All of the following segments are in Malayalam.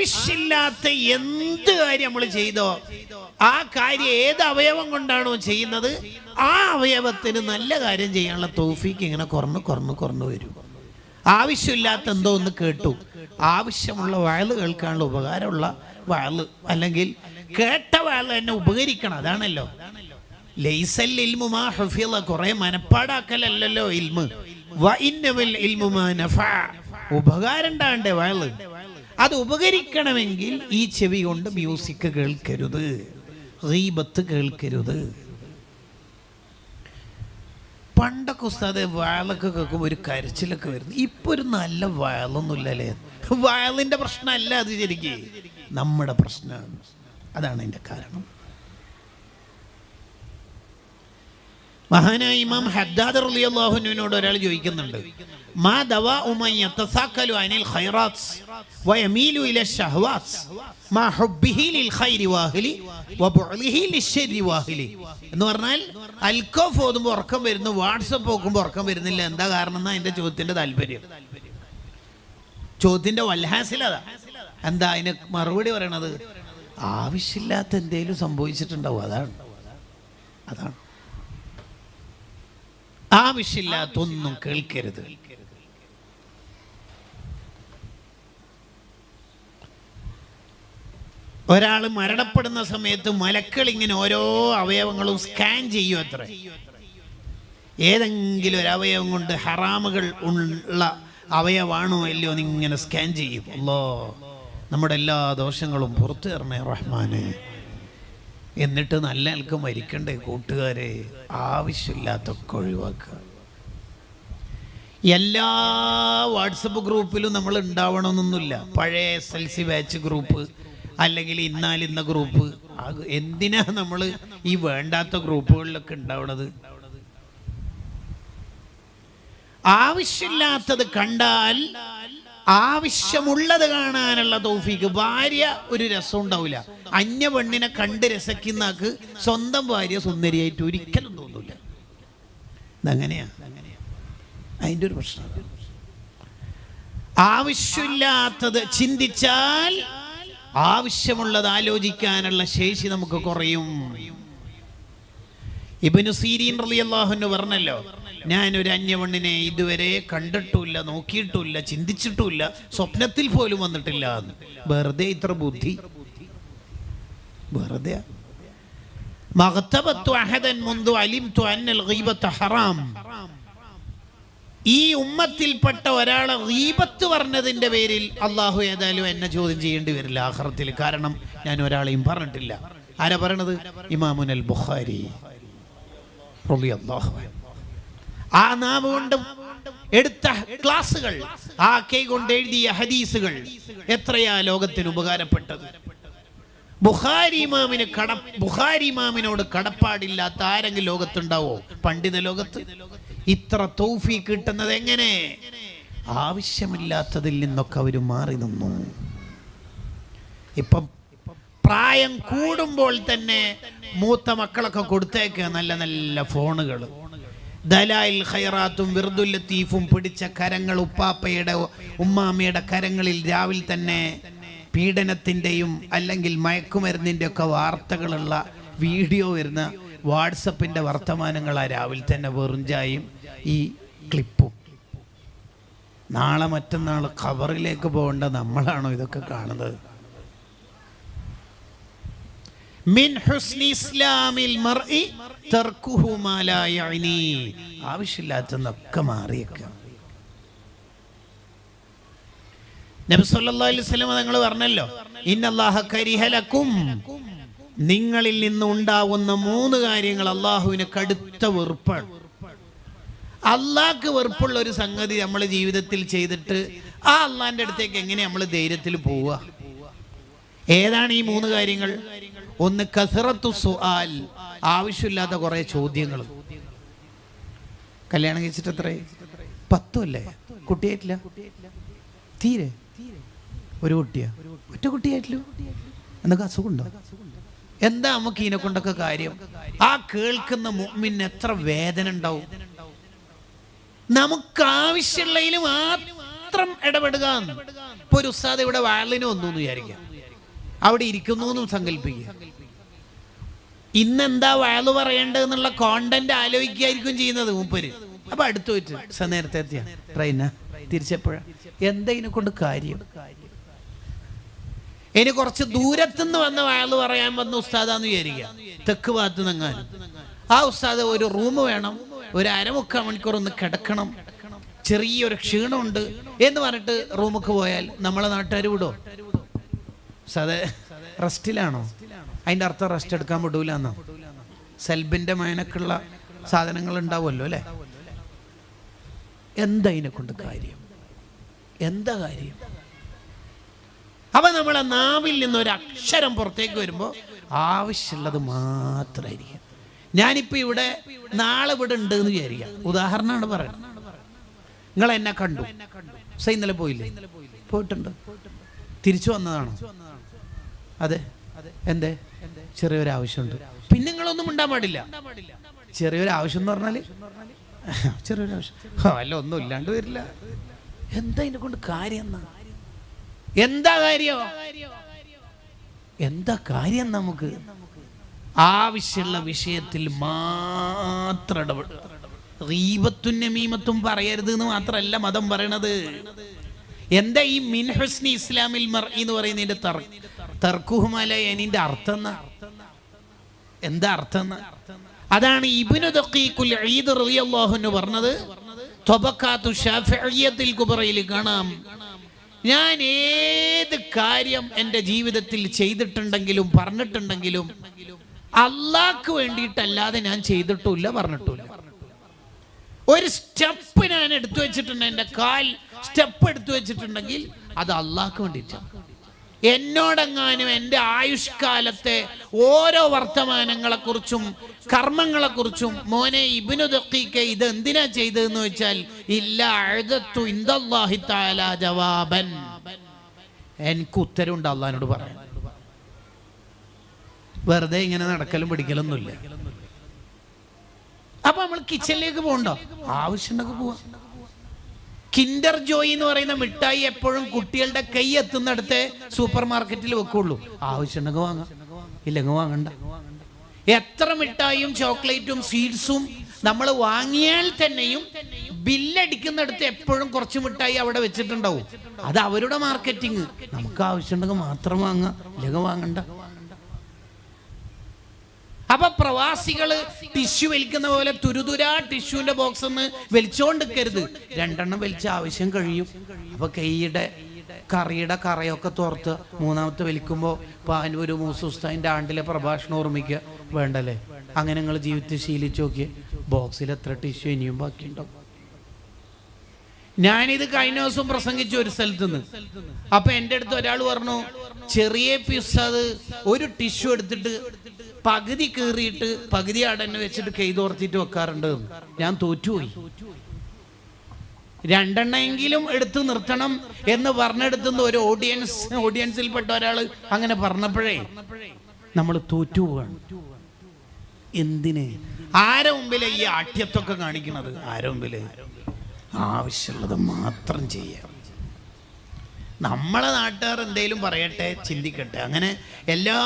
ആവശ്യമില്ലാത്ത എന്ത് കാര്യം നമ്മൾ ചെയ്തോ ആ കാര്യം ഏത് അവയവം കൊണ്ടാണോ ചെയ്യുന്നത് ആ അവയവത്തിന് നല്ല കാര്യം ചെയ്യാനുള്ള തൗഫീക്ക് ഇങ്ങനെ കുറഞ്ഞു വരും. ആവശ്യമില്ലാത്ത എന്തോ ഒന്ന് കേട്ടു, ആവശ്യമുള്ള വയല് കേൾക്കാനുള്ള ഉപകാരമുള്ള വയല്, അല്ലെങ്കിൽ കേട്ട വയല് തന്നെ ഉപകരിക്കണം. അതാണല്ലോ ലൈസൽ ഇൽമു മാ ഹുഫിള, കുറെ മനപ്പാടാക്കലല്ലോ ഇൽമ്. വഇന്നമൽ ഇൽമു മാ നഫഅ, ഉപകാരം ഉണ്ടാകണ്ടേ വയല്. അത് ഉപകരിക്കണമെങ്കിൽ ഈ ചെവി കൊണ്ട് മ്യൂസിക് കേൾക്കരുത്, ഗീബത്ത് കേൾക്കരുത്. പണ്ടൊക്കെ ഉസ്താദെ വയലൊക്കെ കേൾക്കുമ്പോൾ ഒരു കരച്ചിലൊക്കെ വരുന്നു. ഇപ്പൊ ഒരു നല്ല വയലൊന്നുമില്ലല്ലേ. വയലിന്റെ പ്രശ്നമല്ല അത്, ശരിക്കും നമ്മുടെ പ്രശ്നമാണ്. അതാണ് അതിന്റെ കാരണം. മഹാനായ ഇമാം ഹദ്ദാദ് റളിയല്ലാഹു അൻഹുവിനോട് ഒരാൾ ചോദിക്കുന്നുണ്ട്, മാ ദവാഉ മൻ യതസാക്കലു അനിൽ ഖൈറാത്ത് വയമീലു ഇല ശഹവാത്ത് മാ ഹുബ്ബിഹി ലിൽ ഖൈരി വാഹിലി വബുഅലിഹി ലിശ്ശരി വാഹിലി. എന്ന് പറഞ്ഞാൽ അൽക്കോഫ് ഓതുമ്പോൾ ഉറക്കം വരുന്നു, വാട്സപ്പ് നോക്കുമ്പോൾ ഉറക്കം വരുന്നില്ല. എന്താ കാരണം എന്നാ അതിന്റെ ചോദ്യത്തിന്റെ താല്പര്യം, ചോദ്യത്തിന്റെ വൽഹാസിലതാ. എന്താ അതിന് മറുപടി പറയണത്? ആവശ്യമില്ലാത്ത എന്തേലും സംഭവിച്ചിട്ടുണ്ടാവും. അതാണ് ആവശ്യമില്ലാത്തൊന്നും കേൾക്കരുത്. ഒരാൾ മരണപ്പെടുന്ന സമയത്ത് മലക്കൾ ഇങ്ങനെ ഓരോ അവയവങ്ങളും സ്കാൻ ചെയ്യും അത്ര. ഏതെങ്കിലും ഒരു അവയവം കൊണ്ട് ഹറാമുകൾ ഉള്ള അവയവാണോ അല്ലയോ എന്നിങ്ങനെ സ്കാൻ ചെയ്യും. അല്ലാ, നമ്മുടെ എല്ലാ ദോഷങ്ങളും പുറത്തു തരണേ റഹ്മാനെ. എന്നിട്ട് നല്ല ആൾക്ക് മരിക്കണ്ടേ കൂട്ടുകാരെ. ആവശ്യമില്ലാത്തൊക്കെ ഒഴിവാക്കുക. എല്ലാ വാട്സപ്പ് ഗ്രൂപ്പിലും നമ്മൾ ഉണ്ടാവണമെന്നൊന്നുമില്ല. പഴയ SLC ബാച്ച് ഗ്രൂപ്പ് അല്ലെങ്കിൽ ഇന്ന ഗ്രൂപ്പ്, എന്തിനാ നമ്മൾ ഈ വേണ്ടാത്ത ഗ്രൂപ്പുകളിലൊക്കെ ഉണ്ടാവണത്? ആവശ്യമില്ലാത്തത് കണ്ടാൽ ആവശ്യമുള്ളത് കാണാനുള്ള തൗഫീക്ക്. ഭാര്യ ഒരു രസം ഉണ്ടാവില്ല. അന്യ പെണ്ണിനെ കണ്ട് രസിക്കുന്നക്ക് സ്വന്തം ഭാര്യ സുന്ദരിയായിട്ട് ഒരിക്കലും തോന്നില്ല. ഇതങ്ങനെയാ, അതിൻ്റെ ഒരു പ്രശ്നം. ആവശ്യമില്ലാത്തത് ചിന്തിച്ചാൽ ആവശ്യമുള്ളത് ആലോചിക്കാനുള്ള ശേഷി നമുക്ക് കുറയും. ഇബ്നു സീരീൻ റളിയല്ലാഹു അൻഹു പറഞ്ഞല്ലോ, ഞാനൊരു അന്യവണ്ണിനെ ഇതുവരെ കണ്ടിട്ടുമില്ല, നോക്കിയിട്ടുമില്ല, ചിന്തിച്ചിട്ടുമില്ല, സ്വപ്നത്തിൽ പോലും വന്നിട്ടില്ല. വെറുതെ ഇത്ര ബുദ്ധി, വെറുതെ. മഗ്തബത്തു അഹദൻ മുൻദു അലിംതു അന്നൽ ഗീബത ഹറാം. ഈ ഉമ്മത്തിൽപ്പെട്ട ഒരാളെ ഗീബത്ത് പറഞ്ഞതിന്റെ പേരിൽ അള്ളാഹു ഏതായാലും എന്നെ ചോദ്യം ചെയ്യേണ്ടി വരില്ല ആഖിറത്തിൽ. കാരണം ഞാൻ ഒരാളെയും പറഞ്ഞിട്ടില്ല. ആരാ പറയണത്? ഇമാമുൽ ബുഖാരി റളിയല്ലാഹു അൻഹു. ആ നാവ് കൊണ്ട് എടുത്ത ക്ലാസുകൾ, ആ കൈ കൊണ്ട് എഴുതിയ ഹദീസുകൾ എത്രയാ ലോകത്തിന് ഉപകാരപ്പെട്ടത്. ബുഖാരി ഇമാമിനോട് കടപ്പാടില്ലാത്ത ആരെങ്കിലും ലോകത്തുണ്ടാവോ? പണ്ഡിത ലോകത്ത് ഇത്ര തൗഫീഖ് കിട്ടുന്നത് എങ്ങനെ? ആവശ്യമില്ലാത്തതിൽ നിന്നൊക്കെ അവർ മാറി നിന്നു. ഇപ്പം പ്രായം കൂടുമ്പോൾ തന്നെ മൂത്ത മക്കളൊക്കെ കൊടുത്തേക്കുക നല്ല നല്ല ഫോണുകൾ. ദലായിൽ ഖൈറാത്തും വിർദുൽ ലത്തീഫും പിടിച്ച കരങ്ങൾ ഉപ്പാപ്പയുടെ ഉമ്മാമ്മയുടെ കരങ്ങളിൽ രാവിലെ തന്നെ പീഡനത്തിൻ്റെയും അല്ലെങ്കിൽ മയക്കുമരുന്നിൻ്റെ ഒക്കെ വാർത്തകളുള്ള വീഡിയോ വരുന്ന വാട്സപ്പിൻ്റെ വർത്തമാനങ്ങളാ രാവിലെ തന്നെ വെറുഞ്ചായും ഈ ക്ലിപ്പും. നാളെ മറ്റന്നാൾ ഖബറിലേക്ക് പോകേണ്ട നമ്മളാണോ ഇതൊക്കെ കാണുന്നത്? മിൻ ഹുസ്നി ഇസ്ലാമിൽ മർഇ തർക്കുഹു മാ ലാ യഅനി. ആവശ്യമില്ലാത്തതൊക്കെ മാറിയേക്കുക. നബി സല്ലല്ലാഹു അലൈഹി വസല്ലം തങ്ങൾ പറഞ്ഞല്ലോ, ഇന്നല്ലാഹ കരിഹ ലക്കും, നിങ്ങളിൽ നിന്ന് ഉണ്ടാവുന്ന 3 കാര്യങ്ങൾ അള്ളാഹുവിന് കടുത്ത വെറുപ്പാണ്. അള്ളാഹ്ക്ക് വെറുപ്പുള്ള ഒരു സംഗതി നമ്മൾ ജീവിതത്തിൽ ചെയ്തിട്ട് ആ അള്ളാഹിന്റെ അടുത്തേക്ക് എങ്ങനെ നമ്മൾ ധൈര്യത്തിൽ പോവുക? ഏതാണ് ഈ 3 കാര്യങ്ങൾ? ഒന്ന് കസറത്തു സുആൽ, ആവശ്യമില്ലാത്ത കുറെ ചോദ്യങ്ങൾ. കല്യാണം കഴിച്ചിട്ട് എത്ര 10 അല്ലേ? കുട്ടിയായിട്ടില്ല തീരെ. ഒരു കുട്ടിയാ, ഒറ്റ കുട്ടിയായിട്ടില്ല. എന്തൊക്കെ അസുഖമുണ്ടോ? എന്താ നമുക്ക് ഇതിനെ കൊണ്ടൊക്കെ കാര്യം? ആ കേൾക്കുന്ന മുഅ്മിന് എത്ര വേദന ഉണ്ടാവും. നമുക്ക് ആവശ്യമുള്ളതിലും മാത്രം ഇടപെടുക. ഇപ്പൊ ഒരു ഉസ്താദ് ഇവിടെ വാളിന് വന്നു എന്ന് വിചാരിക്കാം, അവിടെ ഇരിക്കുന്നു എന്നും സങ്കല്പിക്കുക. ഇന്നെന്താ വാള് പറയേണ്ടതെന്നുള്ള കോണ്ടന്റ് ആലോചിക്കായിരിക്കും ചെയ്യുന്നത് മൂപ്പര്. അപ്പൊ അടുത്ത് വെച്ച് നേരത്തെ എത്തിയ ട്രെയിനാ തിരിച്ചപ്പോഴാ എന്താ ഇതിനെ കൊണ്ട് കാര്യം? ഇനി കുറച്ച് ദൂരത്തുനിന്ന് വന്ന വാള് പറയാൻ വന്ന ഉസ്താദാന്ന് വിചാരിക്കുക, തെക്ക് ഭാഗത്ത് നിന്നെങ്ങാനും. ആ ഉസ്താദ് ഒരു റൂം വേണം, ഒരു അരമുക്കാൽ മണിക്കൂർ ഒന്ന് കിടക്കണം, ചെറിയൊരു ക്ഷീണമുണ്ട് എന്ന് പറഞ്ഞിട്ട് റൂമൊക്കെ പോയാൽ നമ്മളെ നാട്ടുകാർ വിടോ? ഉസ്താദ് റെസ്റ്റിലാണോ? അതിൻ്റെ അർത്ഥം റെസ്റ്റ് എടുക്കാൻ വിടൂല എന്നോ? സെൽബിൻ്റെ മേനക്കുള്ള സാധനങ്ങൾ ഉണ്ടാവുമല്ലോ അല്ലേ? എന്താ ഇതിനെ കൊണ്ട് കാര്യം? എന്താ കാര്യം? അപ്പൊ നമ്മളെ നാവിൽ നിന്നൊരു അക്ഷരം പുറത്തേക്ക് വരുമ്പോൾ ആവശ്യമുള്ളത് മാത്രമായിരിക്കും. ഞാനിപ്പോൾ ഇവിടെ നാളെ ഇവിടെ ഉണ്ട് എന്ന് വിചാരിക്കാം, ഉദാഹരണമാണ് പറയുന്നത്. നിങ്ങൾ എന്നെ കണ്ടു, ഇന്നലെ പോയില്ലേ? പോയിട്ടുണ്ട്. തിരിച്ചു വന്നതാണോ? അതെ. എന്തേ? ചെറിയൊരു ആവശ്യമുണ്ട്. പിന്നെ നിങ്ങളൊന്നും ഉണ്ടാൻ പാടില്ല. ചെറിയൊരു ആവശ്യം എന്ന് പറഞ്ഞാല് ചെറിയൊരു ആവശ്യം അല്ല, ഒന്നും ഇല്ലാണ്ട് വരില്ല. എന്താ ഇതിനെ കൊണ്ട് കാര്യം? എന്താ കാര്യം? എന്താ കാര്യം? നമുക്ക് ആവശ്യമുള്ള വിഷയത്തിൽ മാത്രം ഇടപെടുക. ഗീബത്തും നമീമത്തും പറയരുത് എന്ന് മാത്രമല്ല മതം പറയണത്. എന്താ ഈ മിൻ ഹുസ്നി ഇസ്ലാമിൽ മർഇ എന്ന് പറയുന്നതിന്റെ തർക്കുഹുമലയനിന്റെ അർത്ഥം എന്നാ? എന്താ അർത്ഥം? അതാണ് ഇബ്നു ദഖീഖുൽ ഈദ് റളിയല്ലാഹു അൻഹു പറഞ്ഞത്. തബഖാത്തു ശാഫിഇയ്യത്തിൽ കുബറയിൽ കാണാം, ഞാൻ ഏത് കാര്യം എൻ്റെ ജീവിതത്തിൽ ചെയ്തിട്ടുണ്ടെങ്കിലും പറഞ്ഞിട്ടുണ്ടെങ്കിലും അള്ളാഹ്ക്ക് വേണ്ടിയിട്ടല്ലാതെ ഞാൻ ചെയ്തിട്ടില്ല, പറഞ്ഞിട്ടില്ല. ഒരു സ്റ്റെപ്പ് ഞാൻ എടുത്തു വെച്ചിട്ടുണ്ട്, എൻ്റെ കാൽ സ്റ്റെപ്പ് എടുത്തു വെച്ചിട്ടുണ്ടെങ്കിൽ അത് അള്ളാഹ്ക്ക് വേണ്ടിയിട്ടാണ്. എന്നോടെങ്ങാനും എൻ്റെ ആയുഷ്കാലത്തെ ഓരോ വർത്തമാനങ്ങളെക്കുറിച്ചും കർമ്മങ്ങളെക്കുറിച്ചും മോനെ ഇബ്നു ദഖീഖ ഇത് എന്തിനാ ചെയ്തതെന്ന് വെച്ചാൽ ഇല്ല അഅദത്തു ഇൻദല്ലാഹി തആല ജവാബൻ, എനിക്ക് ഉത്തരവുണ്ട് അള്ളാഹിനോട് പറയാൻ. വെറുതെ ഇങ്ങനെ നടക്കലും പിടിക്കലൊന്നുമില്ല. അപ്പൊ നമ്മൾ കിച്ചണിലേക്ക് പോകണ്ടോ? ആവശ്യമുണ്ടെങ്കിൽ പോവാ. കിൻഡർ ജോയ് എന്ന് പറയുന്ന മിഠായി എപ്പോഴും കുട്ടികളുടെ കൈ എത്തുന്നിടത്തെ സൂപ്പർ മാർക്കറ്റിൽ വെക്കുള്ളൂ. ആവശ്യമുണ്ടെങ്കിൽ വാങ്ങാം, ഇല്ലെങ്കിൽ വാങ്ങണ്ട. എത്ര മിഠായിയും ചോക്ലേറ്റും സ്വീറ്റ്സും നമ്മൾ വാങ്ങിയാൽ തന്നെയും ബില്ലടിക്കുന്നിടത്ത് എപ്പോഴും കുറച്ച് മിഠായി അവിടെ വെച്ചിട്ടുണ്ടാവും. അത് അവരുടെ മാർക്കറ്റിങ്. നമുക്ക് ആവശ്യമുണ്ടെങ്കിൽ മാത്രം വാങ്ങാം, ഇല്ലെങ്കിൽ വാങ്ങണ്ട. അപ്പൊ പ്രവാസികള് ടിഷ്യൂ വലിക്കുന്ന പോലെ തുരുതുരാ ടിഷ്യൂന്റെ ബോക്സ് ഒന്ന് വലിച്ചോണ്ടിരിക്കരുത്. 2 എണ്ണം വലിച്ച ആവശ്യം കഴിയും. അപ്പൊ കൈയുടെ കറിയുടെ കറയൊക്കെ തോർത്ത് മൂന്നാമത്തെ വലിക്കുമ്പോൾ പാനൂര് മൂസുസ്താദിന്റെ ആണ്ടിലെ പ്രഭാഷണം ഓർമ്മിക്കുക വേണ്ടല്ലേ? അങ്ങനെ നിങ്ങൾ ജീവിതത്തിൽ ശീലിച്ചു നോക്കിയേ, ബോക്സിൽ എത്ര ടിഷ്യൂ ഇനിയും ബാക്കിയുണ്ടാവും. ഞാനിത് കഴിഞ്ഞ ദിവസം പ്രസംഗിച്ചു ഒരു സ്ഥലത്ത് നിന്ന്. അപ്പൊ എൻ്റെ അടുത്ത് ഒരാൾ പറഞ്ഞു, ചെറിയ പീസ് അത് ഒരു ടിഷ്യൂ എടുത്തിട്ട് പകുതി കീറിയിട്ട് പകുതി അടന്ന് വെച്ചിട്ട് കൈ തോർത്തിട്ട് വെക്കാറുണ്ട്. ഞാൻ തോറ്റുപോയി. 2 എണ്ണമെങ്കിലും എടുത്ത് നിർത്തണം എന്ന് പറഞ്ഞെടുത്തുന്ന ഒരു ഓഡിയൻസിൽപ്പെട്ട ഒരാൾ അങ്ങനെ പറഞ്ഞപ്പോഴേ നമ്മൾ തോറ്റുപോവാണ്. എന്തിന്? ആരെ മുമ്പിലെ ഈ ആഠ്യത്തൊക്കെ കാണിക്കുന്നത്? ആരെ മുമ്പില്? ആവശ്യമുള്ളത് മാത്രം ചെയ്യാം. നമ്മളെ നാട്ടുകാർ എന്തേലും പറയട്ടെ, ചിന്തിക്കട്ടെ. അങ്ങനെ എല്ലാ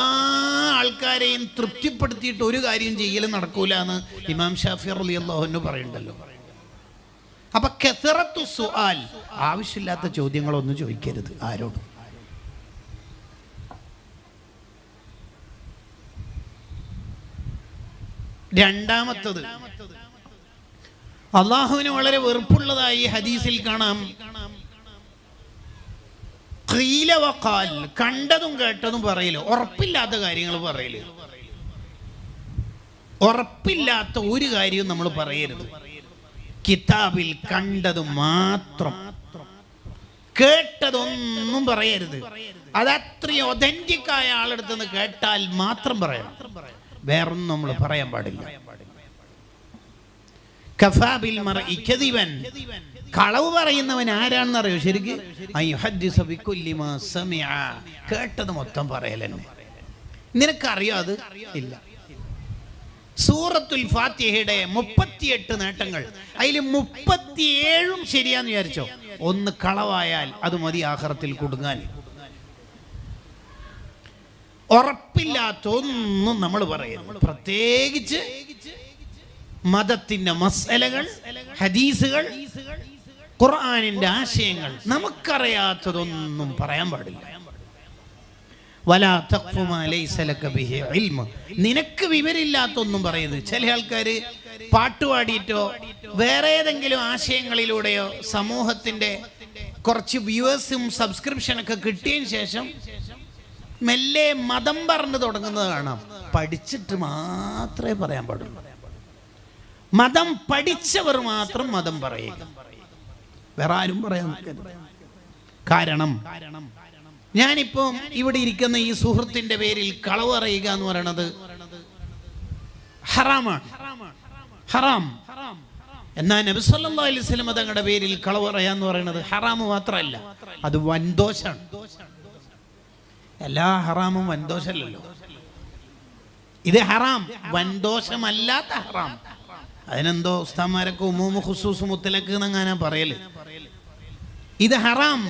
ആൾക്കാരെയും തൃപ്തിപ്പെടുത്തിയിട്ട് ഒരു കാര്യം ചെയ്യലും നടക്കൂല എന്ന് ഇമാം ഷാഫി റളിയല്ലാഹു അൻഹു പറയുന്നുണ്ടല്ലോ. അപ്പൊ കസറത്തു സുആൽ, ആവശ്യമില്ലാത്ത ചോദ്യങ്ങളൊന്നും ചോദിക്കരുത് ആരോടും. രണ്ടാമത്തത്, അള്ളാഹുവിന് വളരെ വെറുപ്പുള്ളതായി ഹദീസിൽ കാണാം, ഖീല വഖാൽ, കണ്ടതും കേട്ടതും പറയല്, ഉറപ്പില്ലാത്ത കാര്യങ്ങൾ പറയല്. ഉറപ്പില്ലാത്ത ഒരു കാര്യവും നമ്മൾ പറയരുത്. കിതാബിൽ കണ്ടത് മാത്രം, കേട്ടതൊന്നും പറയരുത്. അത് അത്രയും ഒതന്റിക് ആയ ആളെടുത്ത് നിന്ന് കേട്ടാൽ മാത്രം പറയണം, വേറൊന്നും നമ്മൾ പറയാൻ പാടില്ല. കഫാബിൽ മർഇ കദിബൻ, കളവ് പറയുന്നവൻ ആരാണെന്ന് അറിയോ? ശരിക്ക് കേട്ടത് മൊത്തം പറയലെന്നെ. നിനക്കറിയോ? അത് ഇല്ല. സൂറത്തുൽ ഫാത്തിഹയുടെ 38 നേട്ടങ്ങൾ, അതിൽ 37 ശരിയാന്ന് വിചാരിച്ചോ, ഒന്ന് കളവായാൽ അത് മതി ആഖിറത്തിൽ കുടുങ്ങാൻ. ഉറപ്പില്ലാത്തൊന്നും നമ്മൾ പറയുന്നു, പ്രത്യേകിച്ച് മതത്തിന്റെ മസ്അലകൾ, ഹദീസുകൾ, ഖുർആനിന്റെ ആശയങ്ങൾ, നമുക്കറിയാത്തതൊന്നും പറയാൻ പാടില്ല. വലാ തഖ്ഫു മാ ലൈസ ലക ബിഹി ഇൽമ, നിനക്ക് വിവരമില്ലാത്തൊന്നും പറയരുത്. ചില ആൾക്കാർ പാട്ടുപാടിയിട്ടോ വേറെ ഏതെങ്കിലും ആശയങ്ങളിലൂടെയോ സമൂഹത്തിന്റെ കുറച്ച് വ്യൂവേഴ്സും സബ്സ്ക്രിപ്ഷനൊക്കെ കിട്ടിയതിന് ശേഷം മെല്ലെ മതം പറഞ്ഞു തുടങ്ങുന്നത് കാണാം. പഠിച്ചിട്ട് മാത്രമേ പറയാൻ പാടുള്ളൂ. മതം പഠിച്ചവർ മാത്രം മതം പറയുക, വേറെ ആരും പറയാൻ നിൽക്കരുത്. കാരണം ഞാനിപ്പം ഇവിടെ ഇരിക്കുന്ന ഈ സുഹൃത്തിന്റെ പേരിൽ കളവ് പറയുക എന്ന് പറയുന്നത് ഹറാമാണ്, ഹറാം. എന്നാൽ നബി സല്ലല്ലാഹു അലൈഹി വസല്ലം തങ്ങളുടെ പേരിൽ കളവ് പറയാന്ന് പറയുന്നത് ഹറാമ് മാത്രമല്ല, അത് വൻദോഷാണ്. എല്ലാ ഹറാമും വൻദോഷമല്ലല്ലോ, ഇത് ഹറാം, വൻദോഷമല്ലാത്ത ഹറാം. അതിനെന്തോ ഉസ്താമാരൊക്കെ ഉമൂമ് ഖുസൂസ് മുത്തലക്ക് എന്നങ്ങനെ പറയല്. ഇത് ഹറാം,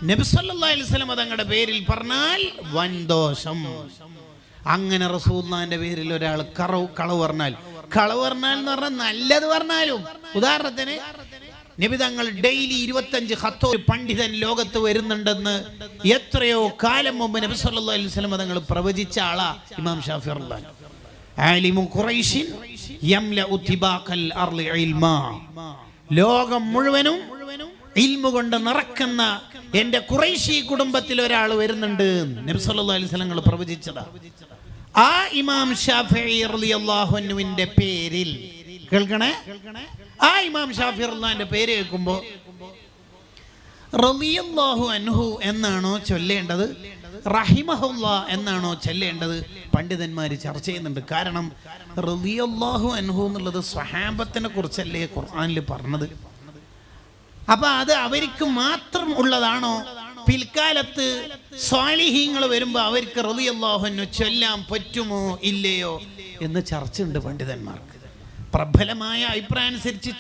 നബി സല്ലല്ലാഹു അലൈഹി വസല്ലം തങ്ങളുടെ പേരിൽ പറഞ്ഞാൽ വൻദോഷം. അങ്ങനെ റസൂലുള്ളാഹിന്റെ പേരിൽ ഒരാൾ കളവ് പറഞ്ഞാൽ എന്ന് പറഞ്ഞാൽ നല്ലത് പറഞ്ഞാലും, ഉദാഹരണത്തിന് നബി തങ്ങൾ ഡെയിലി 25 ഖത്തോ പണ്ഡിതൻ ലോകത്ത് വരുന്നുണ്ടെന്ന് എത്രയോ കാലം മുമ്പ് നബി സല്ലല്ലാഹു അലൈഹി വസല്ലം തങ്ങൾ പ്രവചിച്ച ആളാ ഇമാം ഷാഫി റളിയല്ലാഹു അൻഹു. ആലിമു ഖുറൈശിൻ യംലഉ തിബാഖൽ അർളി ഇൽമാ, ലോകം മുഴുവനും ഇൽമു കൊണ്ട് നിറക്കുന്ന എന്റെ ഖുറൈശി കുടുംബത്തിൽ ഒരാൾ വരുന്നുണ്ട് നബി സല്ലല്ലാഹു അലൈഹി വസല്ലം പ്രവചിച്ചതാ. ആ ഇമാം ഷാഫിഈ റളിയല്ലാഹു അൻഹുവിന്റെ പേരിൽ കേൾക്കണേ, ആ ഇമാം ഷാഫിഈ റളിയല്ലാഹുവിന്റെ പേര് കേൾക്കുമ്പോൾ റളിയല്ലാഹു അൻഹു എന്നാണോ ചൊല്ലേണ്ടത്, റഹിമഹുല്ലാ എന്നാണോ ചൊല്ലേണ്ടത്, പണ്ഡിതന്മാർ ചർച്ച ചെയ്യുന്നുണ്ട്. കാരണം റളിയല്ലാഹു അൻഹു എന്നുള്ളത് സ്വഹാബത്തിനെ കുറിച്ചല്ലേ ഖുർആനിൽ പറഞ്ഞത്. അപ്പൊ അത് അവർക്ക് മാത്രം ഉള്ളതാണോ, പിൽക്കാലത്ത് സ്വാലിഹീങ്ങൾ വരുമ്പോ അവർക്ക് റളിയല്ലാഹു അൻഹു ചൊല്ലാൻ പറ്റുമോ ഇല്ലയോ എന്ന് ചർച്ചയുണ്ട് പണ്ഡിതന്മാർക്ക്. പ്രബലമായ അഭിപ്രായം അനുസരിച്ച്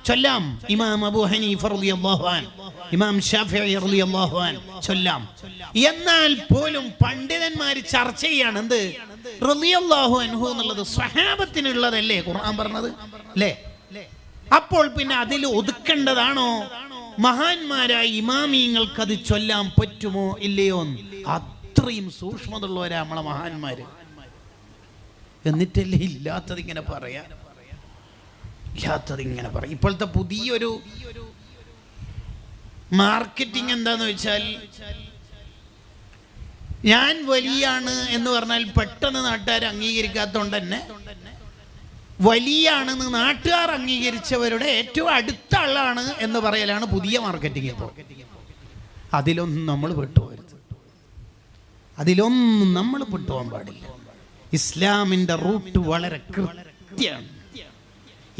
ചൊല്ലാം. ഇമാം അബൂ ഹനീഫ റളിയല്ലാഹു അൻഹു, ഇമാം ശാഫിഈ റളിയല്ലാഹു അൻഹു ചൊല്ലാം. എന്നാൽ പോലും പണ്ഡിതന്മാർ ചർച്ച ചെയ്യാണ് എന്ത്, റളിയല്ലാഹു അൻഹു എന്നുള്ളത് സ്വഹാബത്തിനുള്ളതല്ലേ ഖുർആൻ പറഞ്ഞത് അല്ലേ? അപ്പോൾ പിന്നെ അതിൽ ഒതുക്കേണ്ടതാണോ, മഹാന്മാരായ ഇമാമിങ്ങൾക്ക് അത് ചൊല്ലാൻ പറ്റുമോ ഇല്ലയോ? അത്രയും സൂക്ഷ്മതയുള്ളവരാ നമ്മളെ മഹാന്മാര്. എന്നിട്ടല്ലേ ഇല്ലാത്തതിങ്ങനെ പറയാ. ഇപ്പോഴത്തെ പുതിയൊരു മാർക്കറ്റിംഗ് എന്താന്ന് വെച്ചാൽ, ഞാൻ വലിയാണ് എന്ന് പറഞ്ഞാൽ പെട്ടെന്ന് നാട്ടുകാർ അംഗീകരിക്കാത്തതുകൊണ്ട് തന്നെ വലിയാണെന്ന് നാട്ടുകാർ അംഗീകരിച്ചവരുടെ ഏറ്റവും അടുത്ത ആളാണ് എന്ന് പറയലാണ് പുതിയ മാർക്കറ്റിംഗ്. ഇപ്പോൾ അതിലൊന്നും നമ്മൾ പെട്ടുപോകരുത്, അതിലൊന്നും നമ്മൾ പെട്ടുപോകാൻ പാടില്ല. ഇസ്ലാമിന്റെ റൂട്ട് വളരെ കൃത്യമാണ്.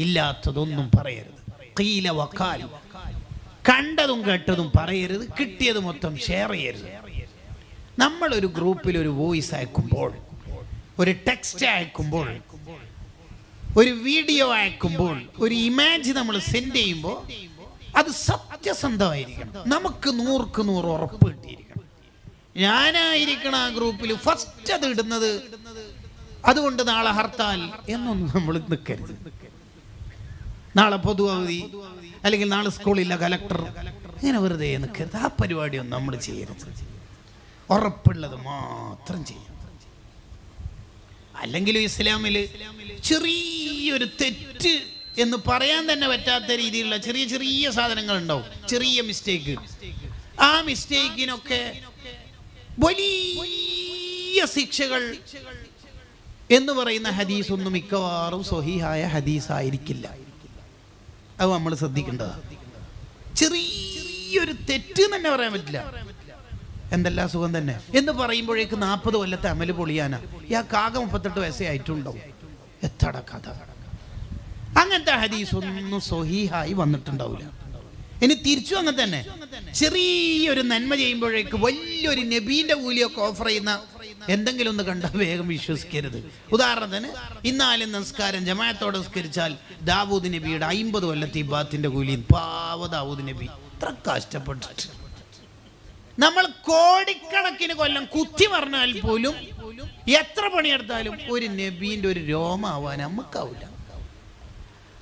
ഇല്ലാത്തതൊന്നും പറയരുത്. ഖീല വഖാൽ, കണ്ടതും കേട്ടതും പറയരുത്, കിട്ടിയത് മൊത്തം ഷെയർ ചെയ്യരുത്. നമ്മളൊരു ഗ്രൂപ്പിൽ ഒരു വോയിസ് അയക്കുമ്പോൾ, ഒരു ടെക്സ്റ്റ് അയക്കുമ്പോൾ, ഒരു വീഡിയോ അയക്കുമ്പോൾ, ഒരു ഇമേജ് നമ്മൾ സെൻഡ് ചെയ്യുമ്പോൾ അത് സത്യസന്ധമായിരിക്കണം. നമുക്ക് 100% ഉറപ്പ് കിട്ടിയിരിക്കണം. ഞാനായിരിക്കണം ആ ഗ്രൂപ്പിൽ ഫസ്റ്റ് അത് ഇടുന്നത്, അതുകൊണ്ട് നാളെ ഹർത്താൽ എന്നൊന്നും നമ്മൾ നിൽക്കരുത്. നാളെ പൊതു അവധി, അല്ലെങ്കിൽ നാളെ സ്കൂളില്ല, കലക്ടർ, ഇങ്ങനെ വെറുതെ നിൽക്കരുത്. ആ പരിപാടിയൊന്നും നമ്മൾ ചെയ്യരുത്. ഉറപ്പുള്ളത് മാത്രം ചെയ്യും. അല്ലെങ്കിലും ഇസ്ലാമിൽ ചെറിയൊരു തെറ്റ് എന്ന് പറയാൻ തന്നെ പറ്റാത്ത രീതിയിലുള്ള ചെറിയ ചെറിയ സാധനങ്ങൾ ഉണ്ടാവും, ചെറിയ മിസ്റ്റേക്ക്. ആ മിസ്റ്റേക്കിനൊക്കെ വലിയ ശിക്ഷകൾ എന്ന് പറയുന്ന ഹദീസ് ഒന്നും മിക്കവാറും സ്വഹീഹായ ഹദീസ് ആയിരിക്കില്ല. അത് നമ്മൾ ശ്രദ്ധിക്കേണ്ടതാണ്. ചെറിയൊരു തെറ്റ് തന്നെ പറയാൻ പറ്റില്ല. എന്തെല്ലാം സുഖം തന്നെ എന്ന് പറയുമ്പോഴേക്ക് 40 കൊല്ലത്തെ അമല് പൊളിയാനാ. ഇയാൾക്കാകെ 38 വയസ്സേ ആയിട്ടുണ്ടാവും. എത്ര കഥ! അങ്ങനത്തെ ഹദീസ് ഒന്നും സ്വഹീഹായി വന്നിട്ടുണ്ടാവില്ല. ഇനി തിരിച്ചു അങ്ങനെ തന്നെ ചെറിയൊരു നന്മ ചെയ്യുമ്പോഴേക്ക് വലിയൊരു നബീന്റെ കൂലിയൊക്കെ ഓഫർ ചെയ്യുന്ന എന്തെങ്കിലും ഒന്ന് കണ്ടാൽ വേഗം വിശ്വസിക്കരുത്. ഉദാഹരണത്തിന് ഇന്നാലും നമസ്കാരം ജമാഅത്തോടെ നിസ്കരിച്ചാൽ ദാവൂദ് നബിയുടെ 50 കൊല്ലത്തെ ഇബാദത്തിന്റെ കൂലി. പാവ ദാവൂദ് നബി ഇത്ര കഷ്ടപ്പെട്ടിട്ട് നമ്മൾ കോടിക്കണക്കിന് കൊല്ലം കുത്തി പറഞ്ഞാൽ പോലും എത്ര പണിയെടുത്താലും ഒരു നബീന്റെ ഒരു രോമാവാൻ നമുക്കാവില്ല.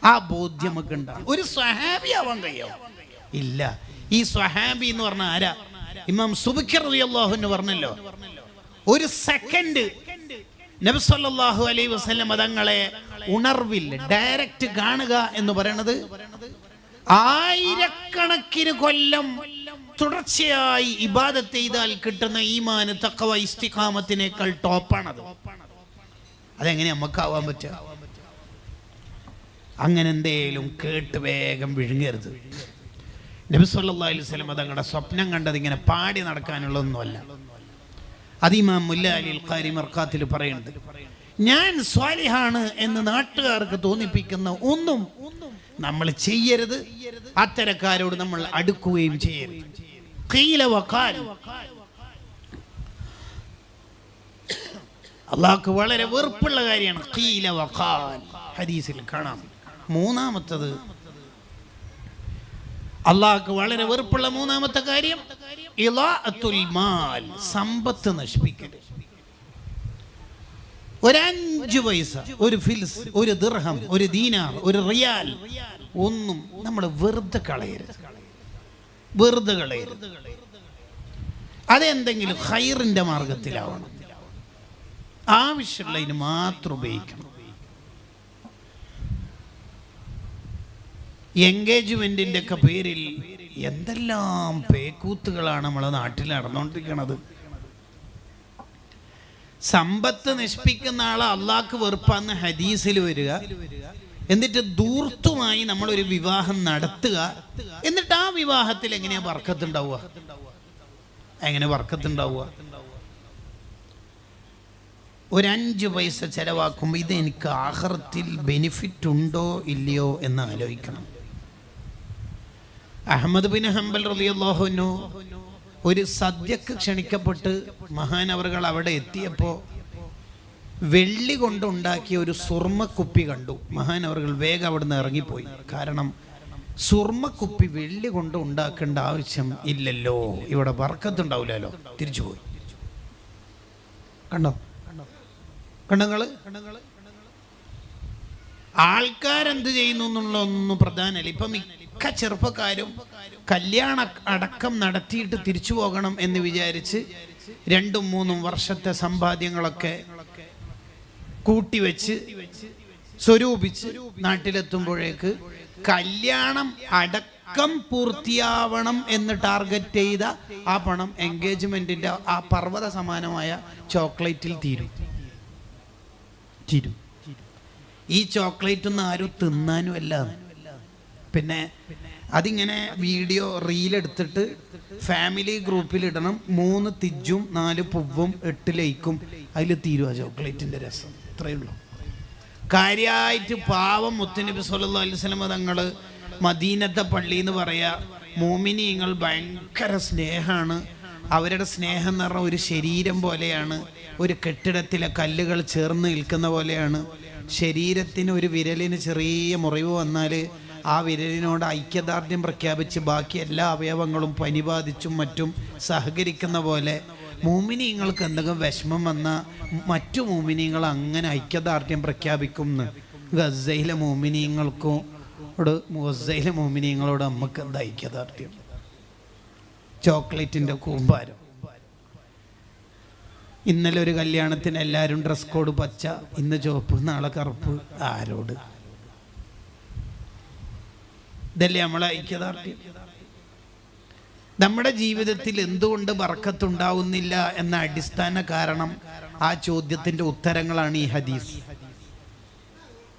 ആ ബോധ്യം നമുക്ക് ഉണ്ടാകും. ഒരു സ്വഹാബി ആവാൻ കഴിയോ? ഇല്ല. ഈ സ്വഹാബി എന്ന് പറഞ്ഞ ആരാ? ഇമാം സുബ്കി റളിയല്ലാഹു അൻഹു പറഞ്ഞല്ലോ, ഒരു സെക്കൻഡ് നബി സല്ലല്ലാഹു അലൈഹി വസല്ലം തങ്ങളെ ഉണർവിൽ ഡയറക്റ്റ് കാണുക എന്ന് പറയുന്നത് ആയിരക്കണക്കിന് കൊല്ലം തുടർച്ചയായി ഇബാദത്ത് ചെയ്താൽ കിട്ടുന്ന ഈമാൻ, തഖ്വ, ഇസ്തിഖാമത്തിനേക്കാൾ ടോപ്പാണത്. അതെങ്ങനെ നമുക്കാവാൻ പറ്റുക? അങ്ങനെ എന്തേലും കേട്ട് വേഗം വിഴുങ്ങരുത്. നബി സല്ലല്ലാഹു അലൈഹി വസല്ലം തങ്ങളുടെ സ്വപ്നം കണ്ടത് ഇങ്ങനെ പാടി നടക്കാനുള്ളതൊന്നുമല്ല. അത് ഇമാം മുല്ല അലിൽ ഖാരി മർഖാത്തിൽ പറയുന്നുണ്ട്, ഞാൻ സ്വാലിഹാണ് എന്ന് നാട്ടുകാർക്ക് തോന്നിപ്പിക്കുന്ന ഒന്നും നമ്മൾ ചെയ്യരുത്, അത്തരക്കാരോട് നമ്മൾ അടുക്കുകയും ചെയ്യരുത്. ഖീല വഖാൽ, അല്ലാഹുക്ക് വളരെ വെറുപ്പുള്ള കാര്യമാണ് ഖീല വഖാൽ. ഹദീസിൽ കാണാം. മൂന്നാമത്തത് അല്ലാഹുക്ക് വളരെ വെറുപ്പുള്ള മൂന്നാമത്തെ കാര്യം ഇളാഅത്തുൽ മാൽ, സമ്പത്ത് നശിപ്പിക്കൽ. ഒരു 5 പൈസ, ഒരു ഫിൽസ്, ഒരു ദിർഹം, ഒരു ദീനാർ, ഒരു റിയാൽ ഒന്നും നമ്മൾ വെറുതെ കളയരുത്. വെറുതെ കളയരുത്. അതെന്തെങ്കിലും ഖൈറിന്റെ മാർഗത്തിലാവണം. ആവശ്യമുള്ളതിന് മാത്രം ഉപയോഗിക്കണം. എൻഗേജ്മെന്റിന്റെ ഒക്കെ പേരിൽ എന്തെല്ലാം പേക്കൂത്തുകളാണ് നമ്മളെ നാട്ടിൽ നടന്നുകൊണ്ടിരിക്കുന്നത്. സമ്പത്ത് നശിപ്പിക്കുന്ന ആളെ അള്ളാഹ്ക്ക് വെറുപ്പാന്ന് ഹദീസിൽ വരിക, എന്നിട്ട് ദൂർത്തുമായി നമ്മളൊരു വിവാഹം നടത്തുക, എന്നിട്ട് ആ വിവാഹത്തിൽ എങ്ങനെയാ ബർക്കത്തുണ്ടാവുക? എങ്ങനെ ബർക്കത്തുണ്ടാവുക? ഒരു 5 പൈസ ചെലവാക്കുമ്പോൾ ഇത് എനിക്ക് ആഖിറത്തിൽ ബെനിഫിറ്റ് ഉണ്ടോ ഇല്ലയോ എന്ന് ആലോചിക്കണം. അഹ്മദ് ബിൻ ഹംബൽ റളിയല്ലാഹു അൻഹു ഒരു സദ്യക്ക് ക്ഷണിക്കപ്പെട്ട് മഹാനവറുകൾ അവിടെ എത്തിയപ്പോൾ വെള്ളി കൊണ്ടുണ്ടാക്കിയ ഒരു സുർമ്മക്കുപ്പി കണ്ടു. മഹാനവറുകൾ വേഗം അവിടെ നിന്ന് ഇറങ്ങിപ്പോയി. കാരണം സുർമ്മക്കുപ്പി വെള്ളി കൊണ്ട് ഉണ്ടാക്കേണ്ട ആവശ്യം ഇല്ലല്ലോ, ഇവിടെ ബർക്കത്തുണ്ടാവില്ലല്ലോ. തിരിച്ചുപോയി. കണ്ടോ കണ്ടങ്ങള് ആൾക്കാരെന്ത് ചെയ്യുന്നു എന്നുള്ള ഒന്നും പ്രധാനമല്ല. ഇപ്പം മിക്ക ചെറുപ്പക്കാരും കല്യാണ അടക്കം നടത്തിയിട്ട് തിരിച്ചു പോകണം എന്ന് വിചാരിച്ച് 2-3 വർഷത്തെ സമ്പാദ്യങ്ങളൊക്കെ കൂട്ടിവെച്ച് സ്വരൂപിച്ച് നാട്ടിലെത്തുമ്പോഴേക്ക് കല്യാണം അടക്കം പൂർത്തിയാവണം എന്ന് ടാർഗറ്റ് ചെയ്ത ആ പണം എൻഗേജ്മെന്റിന്റെ ആ പർവ്വത സമാനമായ ചോക്ലേറ്റിൽ തീരും. ഈ ചോക്ലേറ്റ് ഒന്നും ആരും തിന്നാനും അല്ല. പിന്നെ അതിങ്ങനെ വീഡിയോ റീലെടുത്തിട്ട് ഫാമിലി ഗ്രൂപ്പിൽ ഇടണം. 3 തിജ്ജും 4 പൂവും 8 ലൈക്കും. അതിൽ തീരുക ചോക്ലേറ്റിന്റെ രസം. ഇത്രയേ ഉള്ളൂ. കാര്യമായിട്ട് പാവം മുത്തുനബി സല്ലല്ലാഹു അലൈഹി വസല്ലം തങ്ങൾ മദീനത്തെ പള്ളി എന്ന് പറയാ, മോമിനീങ്ങൾ ഭയങ്കര സ്നേഹമാണ്. അവരുടെ സ്നേഹം എന്ന് പറഞ്ഞാൽ ഒരു ശരീരം പോലെയാണ്. ഒരു കെട്ടിടത്തിലെ കല്ലുകൾ ചേർന്ന് നിൽക്കുന്ന പോലെയാണ്. ശരീരത്തിന് ഒരു വിരലിന് ചെറിയ മുറിവ് വന്നാൽ ആ വിരലിനോട് ഐക്യദാർഢ്യം പ്രഖ്യാപിച്ച് ബാക്കി എല്ലാ അവയവങ്ങളും പനി ബാധിച്ചും മറ്റും സഹകരിക്കുന്ന പോലെ മോമിനീങ്ങൾക്ക് എന്തെങ്കിലും വിഷമം വന്നാൽ മറ്റു മോമിനീങ്ങൾ അങ്ങനെ ഐക്യദാർഢ്യം പ്രഖ്യാപിക്കും. ഗസയിലെ മോമിനീങ്ങളോട് നമുക്ക് എന്താ ഐക്യദാർഢ്യം? ചോക്ലേറ്റിൻ്റെ കൂമ്പാരം. ഇന്നലെ ഒരു കല്യാണത്തിന് എല്ലാവരും ഡ്രസ് കോഡ് പച്ച, ഇന്ന് ചുവപ്പ്, നാളെ കറുപ്പ്. ആരോട്? ഇതല്ലേ നമ്മളെ ഐക്യദാർഢ്യം? നമ്മുടെ ജീവിതത്തിൽ എന്തുകൊണ്ട് ബർക്കത്തുണ്ടാവുന്നില്ല എന്ന അടിസ്ഥാന കാരണം, ആ ചോദ്യത്തിന്റെ ഉത്തരങ്ങളാണ് ഈ ഹദീസ്.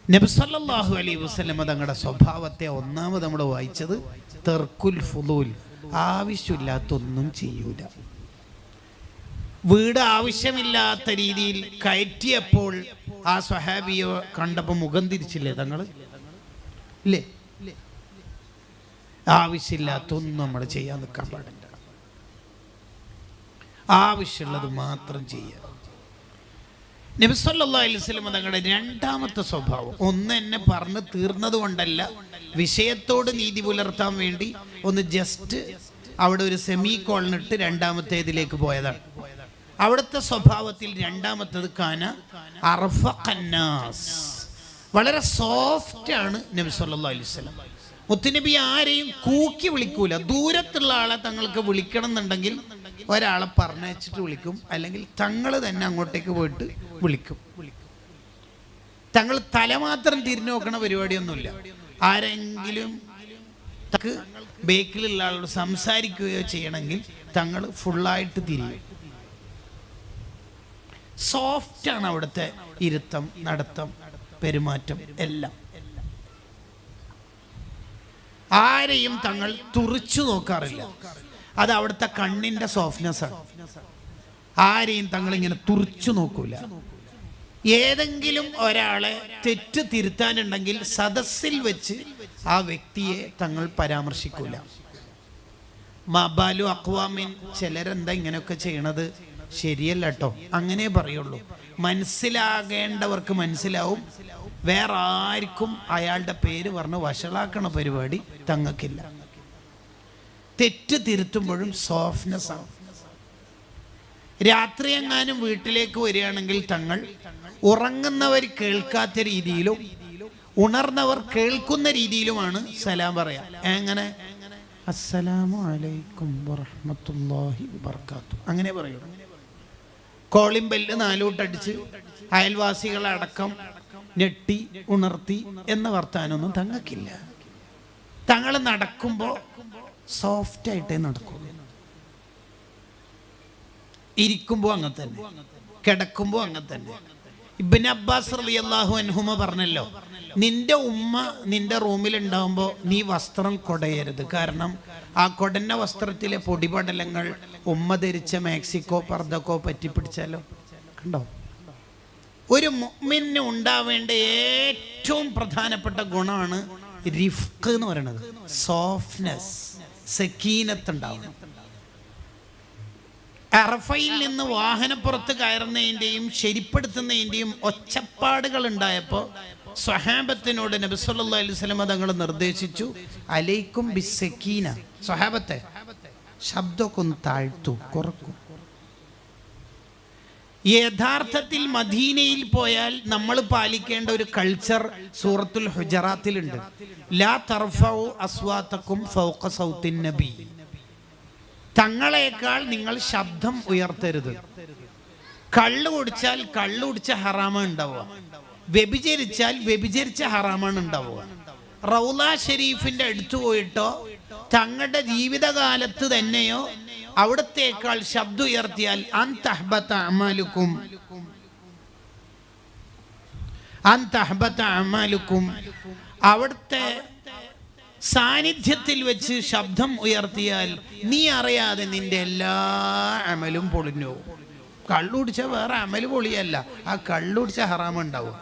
നബി സല്ലല്ലാഹു അലൈഹി വസല്ലം തങ്ങളുടെ സ്വഭാവത്തെ ഒന്നാമത് നമ്മൾ വായിച്ചത് തർക്കുൽ ഫുളൂൽ, ആവശ്യമില്ലാത്തൊന്നും ചെയ്യൂല. വീട് ആവശ്യമില്ലാത്ത രീതിയിൽ കയറ്റിയപ്പോൾ ആ സ്വഹാബിയെ കണ്ടപ്പോൾ മുഖം തിരിച്ചില്ലേ തങ്ങൾ? ഇല്ലേ? ആവശ്യമില്ലാത്തൊന്നും നമ്മൾ ചെയ്യാൻ നിൽക്കാൻ പാടില്ല. ആവശ്യമുള്ളത് മാത്രം ചെയ്യുക. നബി സല്ലല്ലാഹു അലൈഹി വസല്ലം തങ്ങളുടെ രണ്ടാമത്തെ സ്വഭാവം, ഒന്ന് എന്നെ പറഞ്ഞ് തീർന്നത് കൊണ്ടല്ല, വിഷയത്തോട് നീതി പുലർത്താൻ വേണ്ടി ഒന്ന് ജസ്റ്റ് അവിടെ ഒരു സെമി കോളിനിട്ട് രണ്ടാമത്തേതിലേക്ക് പോയതാണ്. അവിടുത്തെ സ്വഭാവത്തിൽ രണ്ടാമത്തേത് കാന അർഫഖന്നാസ്, വളരെ സോഫ്റ്റ് ആണ് നബി സല്ലല്ലാഹു അലൈഹി വസല്ലം. മുത്തുനബി ആരെയും കൂക്കി വിളിക്കൂല. ദൂരത്തുള്ള ആളെ തങ്ങൾക്ക് വിളിക്കണം എന്നുണ്ടെങ്കിൽ ഒരാളെ പറഞ്ഞയച്ചിട്ട് വിളിക്കും, അല്ലെങ്കിൽ തങ്ങൾ തന്നെ അങ്ങോട്ടേക്ക് പോയിട്ട് വിളിക്കും. തങ്ങൾ തല മാത്രം തിരിഞ്ഞു നോക്കണ പരിപാടിയൊന്നുമില്ല. ആരെങ്കിലും ബേക്കിലുള്ള ആളോട് സംസാരിക്കുകയോ ചെയ്യണമെങ്കിൽ തങ്ങൾ ഫുള്ളായിട്ട് തിരിയും. സോഫ്റ്റാണ് അവിടുത്തെ ഇരുത്തം, നടത്തം, പെരുമാറ്റം എല്ലാം. ആരെയും തങ്ങൾ തുറിച്ചു നോക്കാറില്ല. അത് അവിടുത്തെ കണ്ണിന്റെ സോഫ്റ്റ്നെസ് ആണ്. ആരെയും തങ്ങൾ ഇങ്ങനെ തുറിച്ചു നോക്കൂല. ഏതെങ്കിലും ഒരാളെ തെറ്റ് തിരുത്താനുണ്ടെങ്കിൽ സദസ്സിൽ വെച്ച് ആ വ്യക്തിയെ തങ്ങൾ പരാമർശിക്കൂല. മബാലു അക്വാമിൻ, ചിലരെന്താ ഇങ്ങനെയൊക്കെ ചെയ്യണത്, ശരിയല്ല കേട്ടോ, അങ്ങനെ പറയുള്ളൂ. മനസ്സിലാകേണ്ടവർക്ക് മനസ്സിലാവും. വേറെ ആർക്കും അയാളുടെ പേര് പറഞ്ഞ് വഷളാക്കണ പരിപാടി തങ്ങൾക്കില്ല. തെറ്റ് തിരുത്തുമ്പോഴും സോഫ്റ്റ്നെസ് ആണ്. രാത്രി എങ്ങാനും വീട്ടിലേക്ക് വരികയാണെങ്കിൽ തങ്ങൾ ഉറങ്ങുന്നവർ കേൾക്കാത്ത രീതിയിലും ഉണർന്നവർ കേൾക്കുന്ന രീതിയിലുമാണ് സലാം പറയാ. എങ്ങനെ? അസ്സലാമു അലൈക്കും വറഹ്മത്തുള്ളാഹി വബറകാതുഹു, അങ്ങനെ പറയൂ. കോളിംഗ് ബെല്ല് നാലൂട്ടടിച്ച് അയൽവാസികളടക്കം ഞെട്ടി ഉണർത്തി എന്ന വർത്താനൊന്നും തങ്ങൾക്കില്ല. തങ്ങൾ നടക്കുമ്പോൾ സോഫ്റ്റായിട്ടേ നടക്കുള്ളൂ. ഇരിക്കുമ്പോൾ അങ്ങനെ തന്നെ, കിടക്കുമ്പോൾ അങ്ങനെ തന്നെ. ഇബ്നു അബ്ബാസ് റളിയല്ലാഹു അൻഹുമ പറഞ്ഞല്ലോ, നിന്റെ ഉമ്മ നിന്റെ റൂമിലുണ്ടാകുമ്പോൾ നീ വസ്ത്രം കൊടയരുത്. കാരണം ആ കൊടന്ന വസ്ത്രത്തിലെ പൊടിപടലങ്ങൾ ഉമ്മ ധരിച്ച മാക്സിക്കോ പർദ്ദക്കോ പറ്റിപ്പിടിച്ചാലോ. കണ്ടോ? ഒരു മുഅ്മിന് ഉണ്ടാവേണ്ട ഏറ്റവും പ്രധാനപ്പെട്ട ഗുണമാണ് റിഫ്ഖ് എന്ന് പറയുന്നത്. സോഫ്റ്റ്നെസ്, സക്കീനത്ത് ഉണ്ടാവണം. അറഫയിൽ നിന്ന് വാഹനപ്പുറത്ത് കയറുന്നതിൻ്റെയും ശരിപ്പെടുത്തുന്നതിൻ്റെയും ഒച്ചപ്പാടുകൾ ഉണ്ടായപ്പോൾ സ്വഹാബത്തിനോട് നബി സല്ലല്ലാഹു അലൈഹി വസല്ലം തങ്ങൾ നിർദ്ദേശിച്ചു, അലൈക്കും ബിസ്സക്കീന. സ്വഹാബത്തെ, ശബ്ദമൊക്കെ ഒന്ന് താഴ്ത്തു, കുറക്കൂ. യഥാർത്ഥത്തിൽ മദീനയിൽ പോയാൽ നമ്മൾ പാലിക്കേണ്ട ഒരു കൾച്ചർ സൂറത്തുൽ ഹുജറാത്തിലുണ്ട്. ലാ തർഫഉ അസ്വാതക്കും ഫൗഖ സൗത്തിൻ നബി. തങ്ങളെക്കാൾ നിങ്ങൾ ശബ്ദം ഉയർത്തരുത്. കള്ളു കുടിച്ചാൽ കള്ളു കുടിച്ച ഹറാമാണ് ഉണ്ടാവുക. വ്യഭിചരിച്ചാൽ വ്യഭിചരിച്ച ഹറാമാണ് ഉണ്ടാവുക. റൗള ഷരീഫിന്റെ അടുത്ത് പോയിട്ടോ തങ്ങളുടെ ജീവിതകാലത്ത് തന്നെയോ അവിടത്തേക്കാൾ ശബ്ദം ഉയർത്തിയാൽ അൻ തഹ്ബത അമാലുക്കും, അവിടുത്തെ സാന്നിധ്യത്തിൽ വെച്ച് ശബ്ദം ഉയർത്തിയാൽ നീ അറിയാതെ നിന്റെ എല്ലാ അമലും പൊളിഞ്ഞു. കള്ളുടിച്ച വേറെ അമല് പൊളിയല്ല, ആ കള്ളുടിച്ച ഹറാമുണ്ടാവും.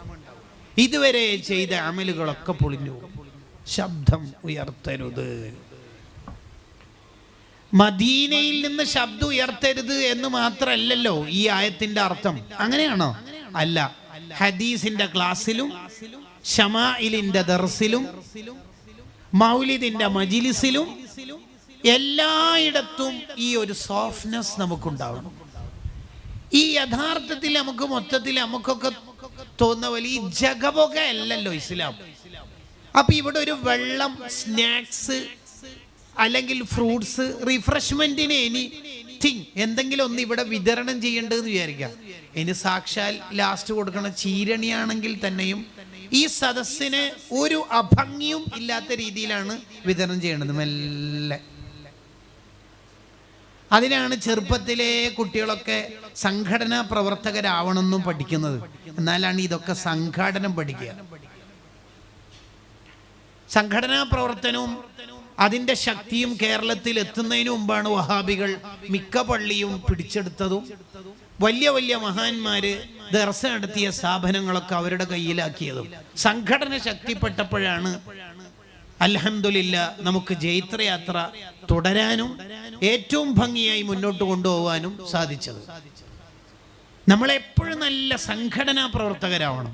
ഇതുവരെ ചെയ്ത അമലുകളൊക്കെ പൊളിഞ്ഞു. ശബ്ദം ഉയർത്തരുത്. മദീനയിൽ നിന്ന് ശബ്ദം ഉയർത്തരുത് എന്ന് മാത്രമല്ലല്ലോ ഈ ആയത്തിന്റെ അർത്ഥം. അങ്ങനെയാണോ? അല്ല. ഹദീസിന്റെ ക്ലാസ്സിലും ശമാഇലിന്റെ ദർസിലും മൗലിദിന്റെ മജ്ലിസിലും എല്ലായിടത്തും ഈ ഒരു സോഫ്റ്റ്നെസ് നമുക്കുണ്ടാവണം. ഈ യഥാർത്ഥത്തിൽ നമുക്ക് മൊത്തത്തിൽ നമുക്കൊക്കെ തോന്നുന്ന പോലെ ഈ ജഗബൊക അല്ലല്ലോ ഇസ്ലാം. അപ്പൊ ഇവിടെ ഒരു വെള്ളം, സ്നാക്സ് അല്ലെങ്കിൽ ഫ്രൂട്ട്സ്, റിഫ്രഷ്മെന്റിന് എനിത്തിങ് എന്തെങ്കിലും ഒന്ന് ഇവിടെ വിതരണം ചെയ്യേണ്ടതെന്ന് വിചാരിക്കാം. ഇനി സാക്ഷാൽ ലാസ്റ്റ് കൊടുക്കണ ചീരണിയാണെങ്കിൽ തന്നെയും ഈ സദസ്സിന് ഒരു അഭംഗിയും ഇല്ലാത്ത രീതിയിലാണ് വിതരണം ചെയ്യേണ്ടത്. മെല്ലെ. അതിനാണ് ചെറുപ്പത്തിലെ കുട്ടികളൊക്കെ സംഘടനാ പ്രവർത്തകരാവണമെന്നും പഠിക്കുന്നത്. എന്നാലാണ് ഇതൊക്കെ സംഘാടനം പഠിക്കുക. സംഘടനാ പ്രവർത്തനവും അതിൻ്റെ ശക്തിയും കേരളത്തിൽ എത്തുന്നതിന് മുമ്പാണ് വഹാബികൾ മിക്ക പള്ളിയും പിടിച്ചെടുത്തതും വലിയ വലിയ മഹാന്മാര് ദർസ നടത്തിയ സ്ഥാപനങ്ങളൊക്കെ അവരുടെ കയ്യിലാക്കിയതും. സംഘടന ശക്തിപ്പെട്ടപ്പോഴാണ് അൽഹംദുലില്ലാ നമുക്ക് ജൈത്രയാത്ര തുടരാനും ഏറ്റവും ഭംഗിയായി മുന്നോട്ട് കൊണ്ടുപോകാനും സാധിച്ചത്. നമ്മളെപ്പോഴും നല്ല സംഘടനാ പ്രവർത്തകരാവണം.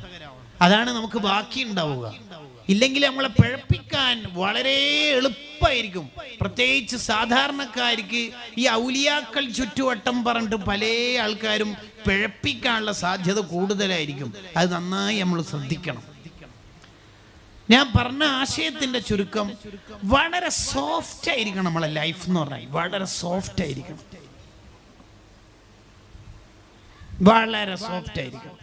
അതാണ് നമുക്ക് ബാക്കി ഉണ്ടാവുക. ഇല്ലെങ്കിൽ നമ്മളെ പിഴപ്പിക്കാൻ വളരെ എളുപ്പമായിരിക്കും. പ്രത്യേകിച്ച് സാധാരണക്കാർക്ക് ഈ ഔലിയാക്കൾ ചുറ്റുവട്ടം പറഞ്ഞിട്ട് പല ആൾക്കാരും പിഴപ്പിക്കാനുള്ള സാധ്യത കൂടുതലായിരിക്കും. അത് നന്നായി നമ്മൾ ശ്രദ്ധിക്കണം. ഞാൻ പറഞ്ഞ ആശയത്തിന്റെ ചുരുക്കം, വളരെ സോഫ്റ്റ് ആയിരിക്കണം നമ്മളെ ലൈഫ് എന്ന് പറഞ്ഞാൽ. വളരെ സോഫ്റ്റ് ആയിരിക്കണം, വളരെ സോഫ്റ്റ് ആയിരിക്കണം.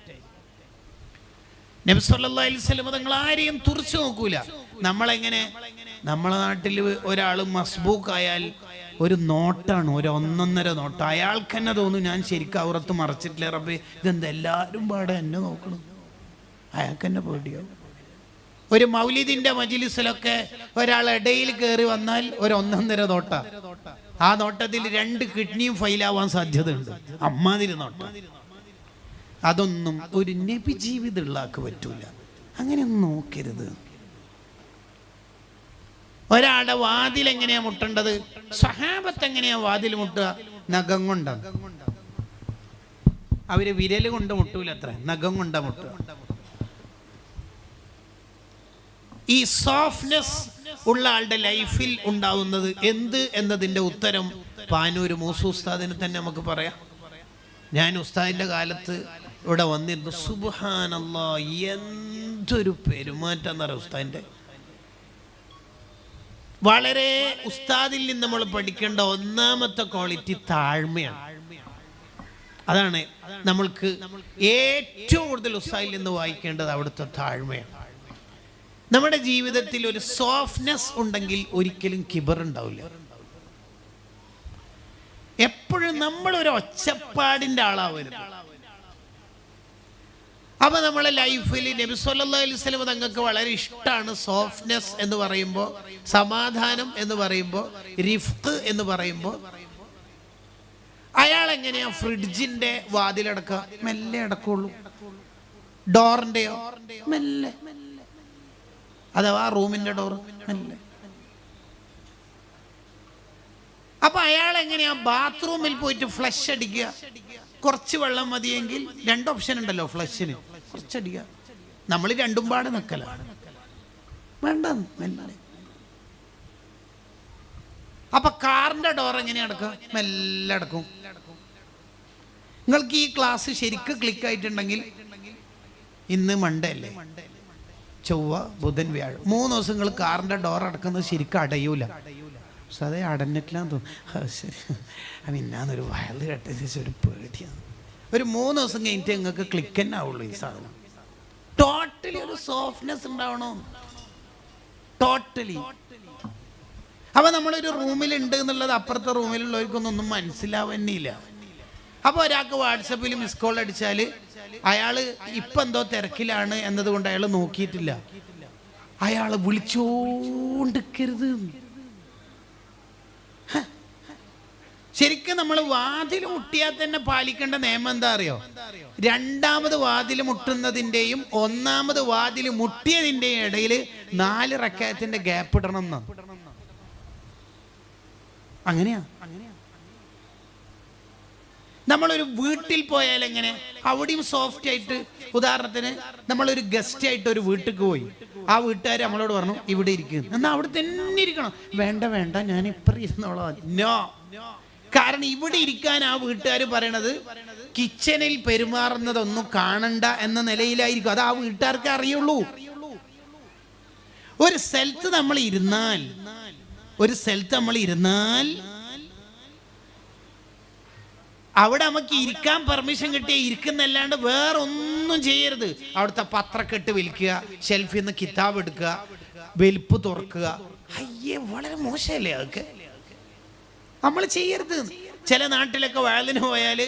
നബി സല്ലല്ലാഹു അലൈഹി വസല്ലം തങ്ങൾ ആരെയും തുറച്ചു നോക്കൂല. നമ്മളെങ്ങനെ, നമ്മളെ നാട്ടിൽ ഒരാൾ മസ്ബൂക്കായാൽ ഒരു നോട്ടാണ്, ഒരു 1.5 നോട്ട്. അയാൾക്ക് തന്നെ തോന്നും ഞാൻ ശരിക്കും ഔറത്ത് മറച്ചിട്ടില്ല റബ്ബേ, ഇതെന്താ എല്ലാവരും പാടെ എന്നെ നോക്കണം. അയാൾക്ക് തന്നെ പേടിയാവും. ഒരു മൗലിദിന്റെ മജ്ലിസിലൊക്കെ ഒരാൾ ഇടയിൽ കയറി വന്നാൽ ഒരു 1.5 നോട്ട. ആ നോട്ടത്തിൽ 2 കിഡ്നിയും ഫെയിലാവാൻ സാധ്യതയുണ്ട്. അമ്മാതിരി നോട്ട. അതൊന്നും ഒരു നബി ജീവിതമുള്ള ആൾക്ക് പറ്റൂല. അങ്ങനെയൊന്നും നോക്കരുത്. ഒരാളുടെ വാതിൽ എങ്ങനെയാ മുട്ടേണ്ടത്? സ്വഹാബത്ത് എങ്ങനെയാ വാതിൽ മുട്ടുക? നഖം കൊണ്ടാണ്. അവര് വിരല് കൊണ്ട് മുട്ടൂല, അത്ര നഖം കൊണ്ടാ മുട്ടുക. ഈ സോഫ്റ്റ്നെസ് ഉള്ള ആളുടെ ലൈഫിൽ ഉണ്ടാവുന്നത് എന്ത് എന്നതിൻ്റെ ഉത്തരം പാനൂർ മൂസ ഉസ്താദിന് തന്നെ നമുക്ക് പറയാം. ഞാൻ ഉസ്താദിൻ്റെ കാലത്ത് ഇവിടെ വന്നിരുന്നു. സുബ്ഹാനല്ലാഹ്, എന്തൊരു പെരുമാറ്റം എന്ന് പറയാം ഉസ്താദിൻ്റെ. വളരെ ഉസ്താദിൽ നിന്ന് നമ്മൾ പഠിക്കേണ്ട ഒന്നാമത്തെ ക്വാളിറ്റി താഴ്മയാണ്. അതാണ് നമ്മൾക്ക് ഏറ്റവും കൂടുതൽ ഉസ്താദിൽ നിന്ന് വായിക്കേണ്ടത്, അവിടുത്തെ താഴ്മയാണ്. നമ്മുടെ ജീവിതത്തിൽ ഒരു സോഫ്റ്റ്നെസ് ഉണ്ടെങ്കിൽ ഒരിക്കലും കിബർ ഉണ്ടാവില്ല. എപ്പോഴും നമ്മളൊരു ഒച്ചപ്പാടിൻ്റെ ആളാവരുത്. അപ്പൊ നമ്മളെ ലൈഫിൽ നബി സല്ലല്ലാഹു അലൈഹി വസല്ലം തങ്ങൾക്ക് വളരെ ഇഷ്ടമാണ് സോഫ്റ്റ്നെസ് എന്ന് പറയുമ്പോൾ, സമാധാനം എന്ന് പറയുമ്പോൾ, റിഫ്ഖ് എന്ന് പറയുമ്പോൾ. അയാൾ എങ്ങനെയാ ഫ്രിഡ്ജിന്റെ വാതിലടക്കുക? മെല്ലെ അടക്കുള്ളൂ. ഡോറിന്റെയോ മെല്ലെ, അഥവാ റൂമിന്റെ ഡോർ മെല്ലെ. അപ്പൊ അയാൾ എങ്ങനെയാ ബാത്റൂമിൽ പോയിട്ട് ഫ്ലഷ് അടിക്കുക? കുറച്ച് വെള്ളം മതിയെങ്കിൽ 2 ഓപ്ഷൻ ഉണ്ടല്ലോ ഫ്ലഷിന്. കുറച്ചടിക്കുക. നമ്മൾ രണ്ടും പാടെ നിൽക്കല, വേണ്ട മെല്ലെ. അപ്പൊ കാറിന്റെ ഡോർ എങ്ങനെയാ അടക്കുക? മെല്ലെ അടക്കും. നിങ്ങൾക്ക് ഈ ക്ലാസ് ശരിക്കും ക്ലിക്ക് ആയിട്ടുണ്ടെങ്കിൽ, ഇന്ന് മൺഡേ അല്ലേ, ചൊവ്വ ബുധൻ വ്യാഴം 3 ദിവസം നിങ്ങൾ കാറിന്റെ ഡോർ അടക്കുന്നത് ശരിക്കും അടയൂല. പക്ഷെ അതേ അടഞ്ഞിട്ടില്ലാന്ന് തോന്നുന്നു. ശരി, ഇന്നാന്നൊരു വയല് കേട്ട ശേഷം ഒരു പേടിയാണ്. ഒരു 3 ദിവസം കഴിഞ്ഞിട്ട് നിങ്ങൾക്ക് ക്ലിക്ക് തന്നെ ആവുള്ളൂ ഈ സാധനം. ടോട്ടലി ഒരു സോഫ്റ്റ്നെസ് ഉണ്ടാവണം, ടോട്ടലി. അപ്പൊ നമ്മളൊരു റൂമിലുണ്ട് എന്നുള്ളത് അപ്പുറത്തെ റൂമിലുള്ളവർക്കൊന്നും മനസ്സിലാവുന്നില്ല. അപ്പൊ ഒരാൾക്ക് വാട്സപ്പിൽ മിസ് കോൾ അടിച്ചാൽ അയാള് ഇപ്പൊ എന്തോ തിരക്കിലാണ് എന്നതുകൊണ്ട് അയാൾ നോക്കിയിട്ടില്ല. അയാള് വിളിച്ചോണ്ടിരിക്കരുത്. ശരിക്കും നമ്മൾ വാതിൽ മുട്ടിയാൽ തന്നെ പാലിക്കേണ്ട നിയമം എന്താ അറിയോ? 2ാമത് വാതിൽ മുട്ടുന്നതിന്റെയും 1ാമത് വാതിൽ മുട്ടിയതിന്റെയും ഇടയിൽ 4 റക്അത്തിന്റെ ഗ്യാപ്പ് ഇടണം എന്നാ. അങ്ങനെയാ. നമ്മളൊരു വീട്ടിൽ പോയാൽ എങ്ങനെ? അവിടെയും സോഫ്റ്റ് ആയിട്ട്. ഉദാഹരണത്തിന് നമ്മളൊരു ഗസ്റ്റ് ആയിട്ട് ഒരു വീട്ടിലേക്ക് പോയി. ആ വീട്ടുകാർ നമ്മളോട് പറഞ്ഞു ഇവിടെ ഇരിക്കുന്നു, എന്നാൽ അവിടെ തന്നെ ഇരിക്കണം. വേണ്ട വേണ്ട, ഞാൻ ഇപ്പുറം ഇരുന്നോളാം. നോ. കാരണം ഇവിടെ ഇരിക്കാൻ ആ വീട്ടുകാർ പറയണത് കിച്ചണിൽ പെരുമാറുന്നതൊന്നും കാണണ്ട എന്ന നിലയിലായിരിക്കും. അത് ആ വീട്ടുകാർക്ക് അറിയുള്ളൂ. ഒരു സ്ഥലത്ത് നമ്മൾ ഇരുന്നാൽ അവിടെ നമുക്ക് ഇരിക്കാൻ പെർമിഷൻ കിട്ടിയ ഇരിക്കുന്നല്ലാണ്ട് വേറൊന്നും ചെയ്യരുത്. അവിടുത്തെ പത്രക്കെട്ട് വലിക്കുക, ഷെൽഫിൽ നിന്ന് കിതാബ് എടുക്കുക, വെൽപ്പ് തുറക്കുക. അയ്യേ, വളരെ മോശമല്ലേ അതൊക്കെ? നമ്മൾ ചെയ്യരുത്. ചില നാട്ടിലൊക്കെ വയലിന് പോയാൽ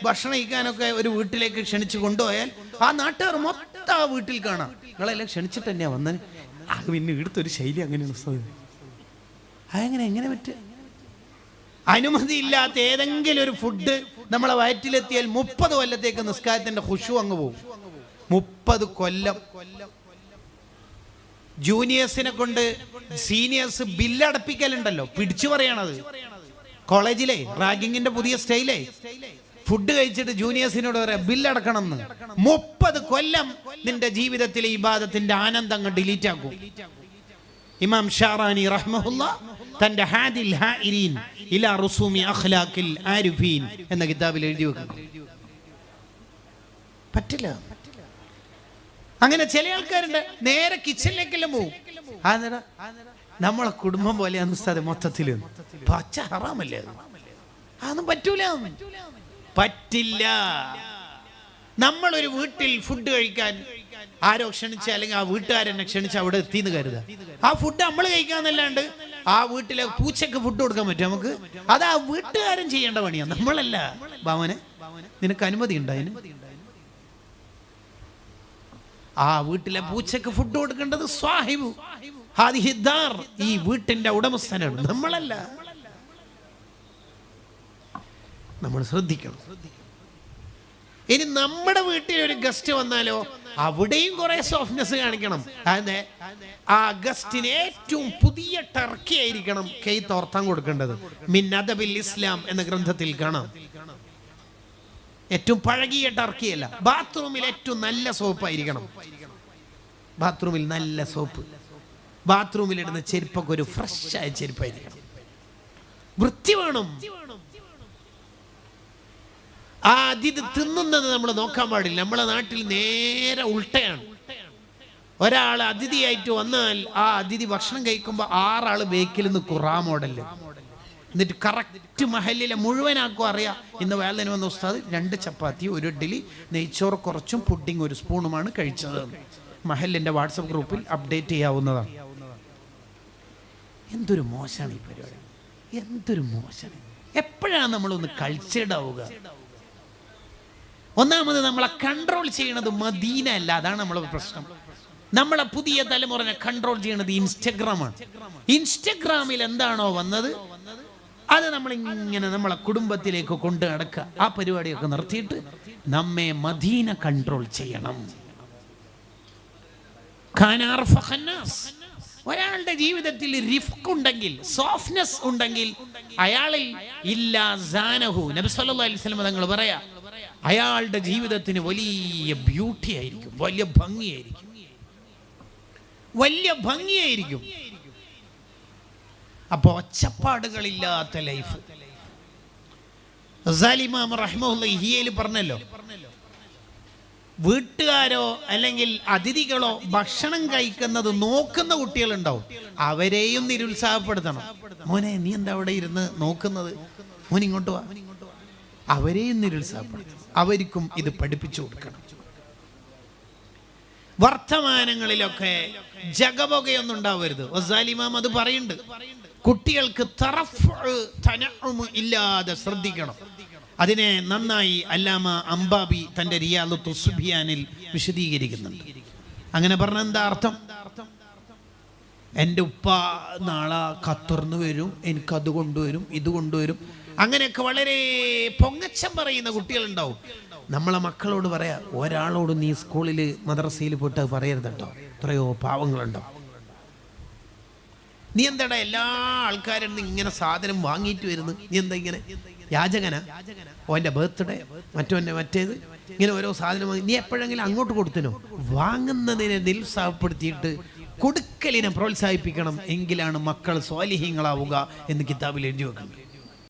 ഭക്ഷണം കഴിക്കാനൊക്കെ ഒരു വീട്ടിലേക്ക് ക്ഷണിച്ചു കൊണ്ടുപോയാൽ ആ നാട്ടുകാർ മൊത്തം ആ വീട്ടിൽ കാണാം. നിങ്ങളെല്ലാം ക്ഷണിച്ചിട്ട് തന്നെയാ വന്നത്. അത് പിന്നെ ഇവിടുത്തെ ഒരു ശൈലി അങ്ങനെയാണ്. അതെങ്ങനെ എങ്ങനെ പറ്റുക? അനുമതിയില്ലാത്ത ഏതെങ്കിലും ഒരു ഫുഡ് നമ്മളെ വയറ്റിലെത്തിയാൽ 30 കൊല്ലത്തേക്ക് നിസ്കാരത്തിന്റെ ഖുശൂ അങ്ങ് പോകും. 30 കൊല്ലം. ജൂനിയേഴ്സിനെ കൊണ്ട് സീനിയേഴ്സ് ബില്ലടപ്പിക്കലുണ്ടല്ലോ, പിടിച്ചു പറയണത്. കോളേജിലെ റാഗിങ്ങിന്റെ പുതിയ സ്റ്റൈലേ, ഫുഡ് കഴിച്ചിട്ട് ജൂനിയേഴ്സിനോട് പറയാം ബില്ലടക്കണം എന്ന്. 30 കൊല്ലം നിന്റെ ജീവിതത്തിലെ ഇബാദത്തിന്റെ ആനന്ദം അങ്ങ് ഡിലീറ്റ് ആക്കും. ഇമാം ഷാറാനി റഹ്മഹുല്ലാ തന്റെ ഹാദിൽ ഹാഇരീൻ ഇലാ റുസൂമി അഖ്ലാഖിൽ ആരിഫീൻ എന്ന കിതാബിൽ എഴുതി വെക്കുന്നു. പറ്റില്ല. അങ്ങനെ ചില ആൾക്കാരുണ്ട് നേരെ കിച്ചണിലേക്കെല്ലാം പോവും. നമ്മളെ കുടുംബം പോലെയാണ് ഉസ്താദ് മൊത്തത്തിൽ. പച്ച ഹറാമല്ലേ അത്? അതൊന്നും പറ്റൂല, പറ്റില്ല. നമ്മളൊരു വീട്ടിൽ ഫുഡ് കഴിക്കാൻ ആരോ ക്ഷണിച്ച, അല്ലെങ്കിൽ ആ വീട്ടുകാരെന്നെ ക്ഷണിച്ച് അവിടെ എത്തിന്ന് കരുതുക. ആ ഫുഡ് നമ്മൾ കഴിക്കാന്നല്ലാണ്ട് ആ വീട്ടിലെ പൂച്ചക്ക് ഫുഡ് കൊടുക്കാൻ പറ്റും നമുക്ക്? അത് ആ വീട്ടുകാരൻ ചെയ്യേണ്ട പണിയാണ്, നമ്മളല്ല. ഭാവനെ, നിനക്ക് അനുമതി ഉണ്ട് അതിന്? ആ വീട്ടിലെ പൂച്ചക്ക് ഫുഡ് കൊടുക്കേണ്ടത് സ്വാഹിബു ഹാദിഹി ദാർ, ഈ വീട്ടിന്റെ ഉടമസ്ഥനാണ്, നമ്മളല്ല. നമ്മൾ ശ്രദ്ധിക്കണം. ഇനി നമ്മുടെ വീട്ടിൽ ഒരു ഗസ്റ്റ് വന്നാലോ അവിടെയും കുറെ സോഫ്റ്റ്നെസ് കാണിക്കണം. അതെ, ആ ഗസ്റ്റിന് ഏറ്റവും പുതിയ ടർക്കി ആയിരിക്കണം കൈ തോർത്താൻ കൊടുക്കേണ്ടത്. മിൻ അദബിൽ ഇസ്ലാം എന്ന ഗ്രന്ഥത്തിൽ കാണാം. ഏറ്റവും പഴകിയ ടർക്കി അല്ല. ബാത്റൂമിൽ ഏറ്റവും നല്ല സോപ്പ് ആയിരിക്കണം. ബാത്റൂമിൽ നല്ല സോപ്പ്. ബാത്റൂമിൽ ഇടുന്ന ചെരുപ്പൊക്കെ ഒരു ഫ്രഷ് ആയ ചെരുപ്പായിരിക്കണം. വൃത്തി വേണം. ആ അതിഥി തിന്നുന്നത് നമ്മൾ നോക്കാൻ പാടില്ല. നമ്മളെ നാട്ടിൽ നേരെ ഉൾട്ടയാണ്. ഒരാൾ അതിഥിയായിട്ട് വന്നാൽ ആ അതിഥി ഭക്ഷണം കഴിക്കുമ്പോൾ 6 ആള് ബേക്കിൽ നിന്ന് ഖുറാ മോഡല്, എന്നിട്ട് കറക്റ്റ് മഹലിലെ മുഴുവനാക്കും അറിയാം. ഇന്ന് വേലന് വന്ന ഉസ്താദ് 2 ചപ്പാത്തി 1 ഇഡ്ഡലി നെയ്ച്ചോറ് കുറച്ചും പുഡിങ് 1 സ്പൂണുമാണ് കഴിച്ചത്. മഹലിന്റെ വാട്സപ്പ് ഗ്രൂപ്പിൽ അപ്ഡേറ്റ് ചെയ്യാവുന്നതാണ്. എന്തൊരു മോശമാണ് ഈ പരിപാടി, എന്തൊരു മോശം. എപ്പോഴാണ് നമ്മളൊന്ന് കൾച്ചേർഡ് ആവുക? ഒന്നാമത് നമ്മളെ കൺട്രോൾ ചെയ്യണത് മദീന അല്ല, അതാണ് നമ്മളെ പ്രശ്നം. നമ്മളെ പുതിയ തലമുറനെ കൺട്രോൾ ചെയ്യണത് ഇൻസ്റ്റഗ്രാമാണ്. ഇൻസ്റ്റഗ്രാമിൽ എന്താണോ വന്നത് അത് നമ്മൾ ഇങ്ങനെ നമ്മളെ കുടുംബത്തിലേക്ക് കൊണ്ട് നടക്കുക. ആ പരിപാടിയൊക്കെ നിർത്തിയിട്ട് നമ്മെ മദീന കൺട്രോൾ ചെയ്യണം. ഒരാളുടെ ജീവിതത്തിൽ റിഫ്ക് ഉണ്ടെങ്കിൽ, സോഫ്റ്റ്നെസ് ഉണ്ടെങ്കിൽ അയാളിൽ ഇല്ലാ സാനഹു, നബി സല്ലല്ലാഹു അലൈഹി വസല്ലം തങ്ങൾ പറയാ, അയാളുടെ ജീവിതത്തിന് വലിയ ബ്യൂട്ടി ആയിരിക്കും, വലിയ ഭംഗിയായിരിക്കും, വലിയ ഭംഗിയായിരിക്കും. അപ്പൊ ഒച്ചപ്പാടുകളില്ലാത്ത ലൈഫ്. ഇമാം റഹ്മത്തുള്ളാഹി ഹിയയിൽ പറഞ്ഞല്ലോ, വീട്ടുകാരോ അല്ലെങ്കിൽ അതിഥികളോ ഭക്ഷണം കഴിക്കുന്നത് നോക്കുന്ന കുട്ടികളുണ്ടാവും, അവരെയും നിരുത്സാഹപ്പെടുത്തണം. മോനെ നീ എന്താ അവിടെ ഇരുന്ന് നോക്കുന്നത്, മോൻ ഇങ്ങോട്ട് വാ. അവരെയും നിരുത്സാഹപ്പെടുത്തണം, അവർക്കും ഇത് പഠിപ്പിച്ചു കൊടുക്കണം. വർത്തമാനങ്ങളിലൊക്കെ ജഗബൊകയൊന്നും ഉണ്ടാവരുത്. ഇമാം അത് പറയുന്നുണ്ട്. കുട്ടികൾക്ക് ഇല്ലാതെ ശ്രദ്ധിക്കണം. അതിനെ നന്നായി അല്ലാമ അംബാബി തന്റെ റിയാദുൽ സുബ്യാനിൽ വിശദീകരിക്കുന്നുണ്ട്. അങ്ങനെ പറഞ്ഞ എന്താ അർത്ഥം? എൻ്റെ ഉപ്പ നാളെ ഖത്തറിന്ന് വരും, എനിക്കത് കൊണ്ടുവരും, ഇത് കൊണ്ടുവരും, അങ്ങനെയൊക്കെ വളരെ പൊങ്ങച്ചം പറയുന്ന കുട്ടികളുണ്ടാവും. നമ്മളെ മക്കളോട് പറയാ, ഒരാളോട് നീ സ്കൂളിൽ മദ്രസയിൽ പോയിട്ട് പറയരുത് കേട്ടോ, എത്രയോ പാവങ്ങളുണ്ടാവും. നീ എന്താടാ എല്ലാ ആൾക്കാരും ഇങ്ങനെ സാധനം വാങ്ങിയിട്ട് വരുന്നത്, നീ എന്താ ഇങ്ങനെ യാചകന? ഓൻ്റെ ബർത്ത്ഡേ മറ്റേത് ഇങ്ങനെ ഓരോ സാധനം വാങ്ങി, നീ എപ്പോഴെങ്കിലും അങ്ങോട്ട് കൊടുത്തിനോ? വാങ്ങുന്നതിനെ നിരുത്സാഹപ്പെടുത്തിയിട്ട് കൊടുക്കലിനെ പ്രോത്സാഹിപ്പിക്കണം, എങ്കിലാണ് മക്കൾ സ്വാലിഹീങ്ങളാവുക എന്ന് കിതാബിൽ എഴുതി വെക്കുന്നത്.